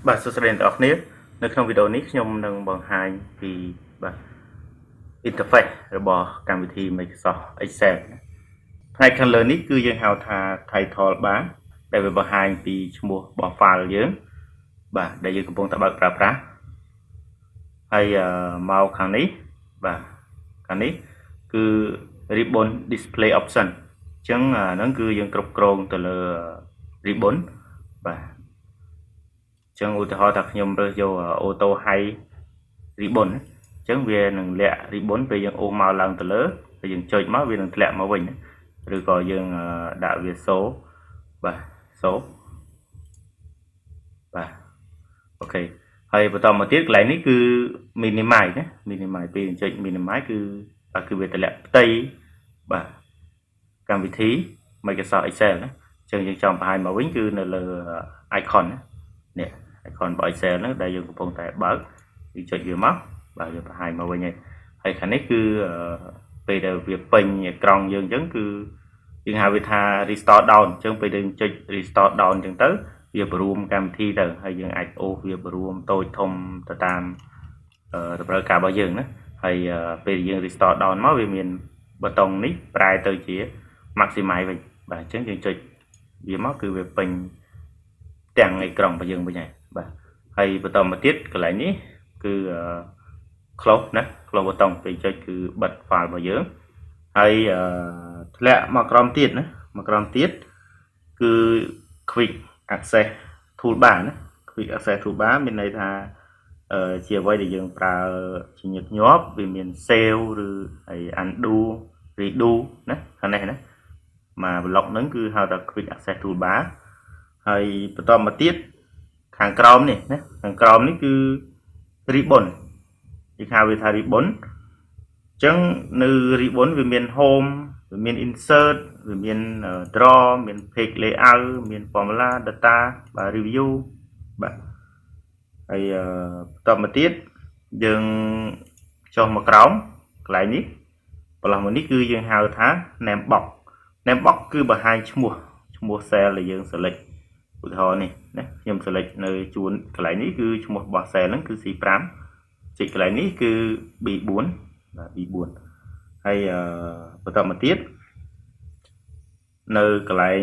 បាទសួស្តីអ្នកនរគ្នានៅក្នុងវីដេអូនេះខ្ញុំនឹងបង្ហាញពីបាទ interface របស់កម្មវិធី Microsoft Excel ផ្នែកខាងលើនេះគឺយើងហៅថា title bar ដែលវាបង្ហាញពីឈ្មោះរបស់ file យើងបាទដែលយើងកំពុងតែបើកប្រើប្រាស់ហើយមកខាងនេះបាទខាងនេះគឺ ribbon display option អញ្ចឹងហ្នឹងគឺយើងគ្រប់គ្រងទៅលើ ribbon បាទចឹងឧទាហរណ៍ថាខ្ញុំរើសយក auto high ribbon អញ្ចឹងវានឹងលាក់ ribbon ពេលយើងអូសមកឡើងទៅលើពេលយើងចុចមកវានឹងធ្លាក់មកវិញឬក៏យើងដាក់វាសូបាទសូបាទអូខេហើយបន្តមកទៀតកន្លែងនេះគឺ minimize ណា minimize ពេលយើងចុច minimize គឺវាតម្លាក់ផ្ទៃបាទកម្មវិធី Microsoft Excel ណាអញ្ចឹងយើងចង់បង្ហាញមកវិញគឺនៅលើ icon ណានេះ icon របស់ Excel ហ្នឹងដែលយើងកំពុងតែបើកគឺចុចវាមកបាទវាបង្ហាញមកវិញហើយខាងនេះគឺពេលដែលវាពេញអេក្រង់យើងអញ្ចឹងគឺយើងហៅវាថា restore down អញ្ចឹងពេលដែលយើងចុច restore down អញ្ចឹងទៅវាបរួមកម្មវិធីទៅហើយយើងអាចអូសវាបរួមតូចធំទៅតាមតម្រូវការរបស់យើងណាហើយពេលយើង restore down មកវាមានប៊ូតុងនេះប្រែទៅជា maximize វិញបាទអញ្ចឹងយើងចុចវាមកគឺវាពេញទាំងអេក្រង់របស់យើងវិញហើយបាទហើយបន្តមកទៀតកន្លែងនេះគឺ close ណា close ប៊ូតុងពេលចុចគឺបិទ file របស់យើងហើយធ្លាក់មកក្រោមទៀតណាមកក្រោមទៀតគឺ quick access toolbar ណា quick access toolbar មានន័យថាជាអ្វីដែលយើងប្រើជាញឹកញាប់វាមាន save ឬហើយ undo redo ណាខាងនេះណាមក block ហ្នឹងគឺហៅថា quick access toolbar ហើយបន្តមកទៀតខាងក្រោមនេះណាខាងក្រោមនេះគឺ ribbon គេហៅវាថា ribbon អញ្ចឹងនៅ ribbon វាមាន home វាមាន insert វាមាន draw មាន page layout មាន formula data បាទ review បាទហើយបន្តមកទៀតយើងចុះមកក្រោមកន្លែងនេះបន្លោះមកនេះគឺយើងហៅថា name box name box គឺបង្ហាញឈ្មោះ cell ដែលយើង select ឧទាហរណ៍នេះណាខ្ញុំ select នៅជួនកន្លែងនេះគឺឈ្មោះរបស់ cell ហ្នឹងគឺ C5 ចុចកន្លែងនេះគឺ B4 បាទ B4 ហើយបន្តមកទៀតនៅកន្លែង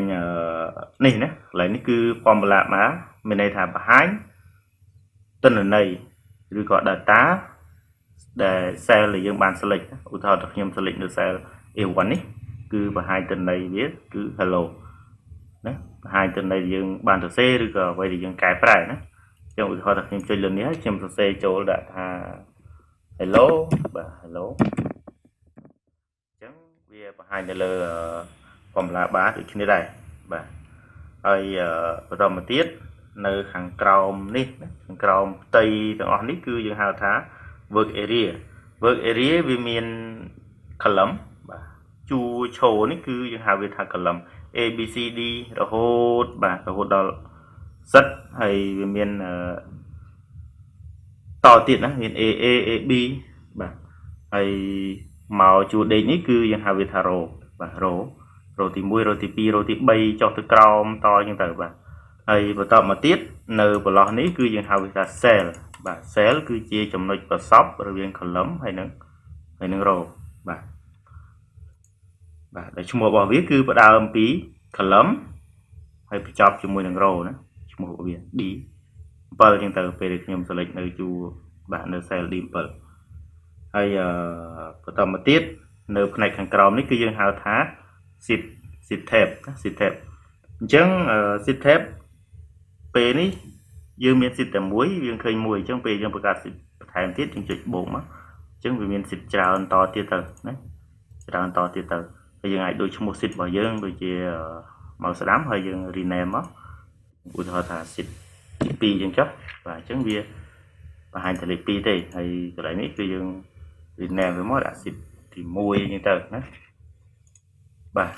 នេះណាកន្លែងនេះគឺ formula bar មានន័យថាបង្ហាញទិន្នន័យឬក៏ data ដែល cell ដែលយើងបាន select ឧទាហរណ៍ថាខ្ញុំ select នៅ cell A1 នេះគឺបង្ហាញទិន្នន័យវាគឺ hello ណាបង្ហាញទិន្នន័យយើងបានសរសេរឬក៏អ្វីដែលយើងកែប្រែណាអញ្ចឹងឧទាហរណ៍ថាខ្ញុំចុចលើនេះហើយខ្ញុំសរសេរចូលដាក់ថា hello បាទ hello អញ្ចឹងវាបង្ហាញទៅលើ formula bar ដូចគ្នាដែរបាទហើយបន្តមកទៀតនៅខាងក្រោមនេះខាងក្រោមផ្ទៃទាំងអស់នេះគឺយើងហៅថា work area វាមាន column បាទជួរឈរនេះគឺយើងហៅវាថា column A B C D រហូតបាទរហូតដល់សិតហើយវាមានតទៀតណាមាន A A B បាទហើយមកជួរដេកនេះគឺយើងហៅវាថា row បាទ row ទី1 row ទី2 row ទី3ចុះទៅក្រោមតអញ្ចឹងទៅបាទហើយបន្តមកទៀតនៅបន្លោះនេះគឺយើងហៅវាថា cell បាទ cell គឺជាចំណុចប្រសពរវាង column ហើយនឹង row បាទដែលឈ្មោះរបស់វាគឺផ្ដើមពី column ហើយបញ្ចប់ជាមួយនឹង row ណាឈ្មោះរបស់វា D 7អញ្ចឹងទៅពេលខ្ញុំ select នៅជួរបាទនៅ cell D7 ហើយបន្តមកទៀតនៅផ្នែកខាងក្រោមនេះគឺយើងហៅថា sheet tab អញ្ចឹង sheet tab ពេលនេះយើងមាន sheet តែមួយយើងឃើញមួយអញ្ចឹងពេលយើងបង្កើត sheet បន្ថែមទៀតយើងចុចបូកមកអញ្ចឹងវាមាន sheet ច្រើនតទៀតទៅណាច្រើនតទៀតទៅហើយយើងអាចដូចឈ្មោះ sheet របស់យើងដូចជាមកស្ដាំហើយយើង rename មកឧទាហរណ៍ថា sheet ទី2អញ្ចឹងចុះបាទអញ្ចឹងវាបង្ហាញតែលេខ2ទេហើយកន្លែងនេះគឺយើង rename វាមកដាក់ sheet ទី1អញ្ចឹងទៅណាបាទ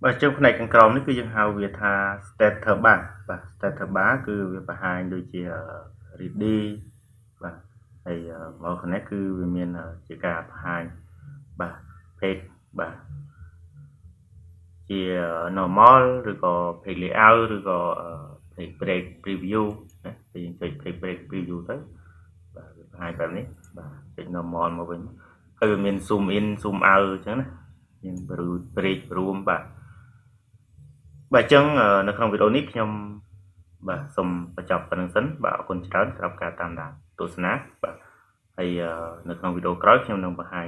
អញ្ចឹងផ្នែកខាងក្រោមនេះគឺយើងហៅវាថា status bar បាទ status bar គឺវាបង្ហាញដូចជា ready បាទហើយមកខាងនេះគឺវាមានជាការបង្ហាញបាទ page បាទជា normal ឬក៏ page layout ឬក៏ page break preview ណា ពេលយើងចុច play break preview ទៅបាទវាបង្ហាញបែបនេះបាទចុច normal មកវិញហើយវាមាន zoom in zoom out អញ្ចឹងណាយើងbreakរួមបាទបាទអញ្ចឹងនៅក្នុងវីដេអូនេះខ្ញុំបាទសូមបញ្ចប់ប៉ុណ្្នឹងសិនបាទអរគុណច្រើនសម្រាប់ការតាមដានទស្សនាបាទហើយនៅក្នុងវីដេអូក្រោយខ្ញុំនឹងបង្ហាញ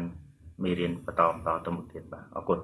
មេរៀនបន្តទៅមុខទៀតបាទអរគុណ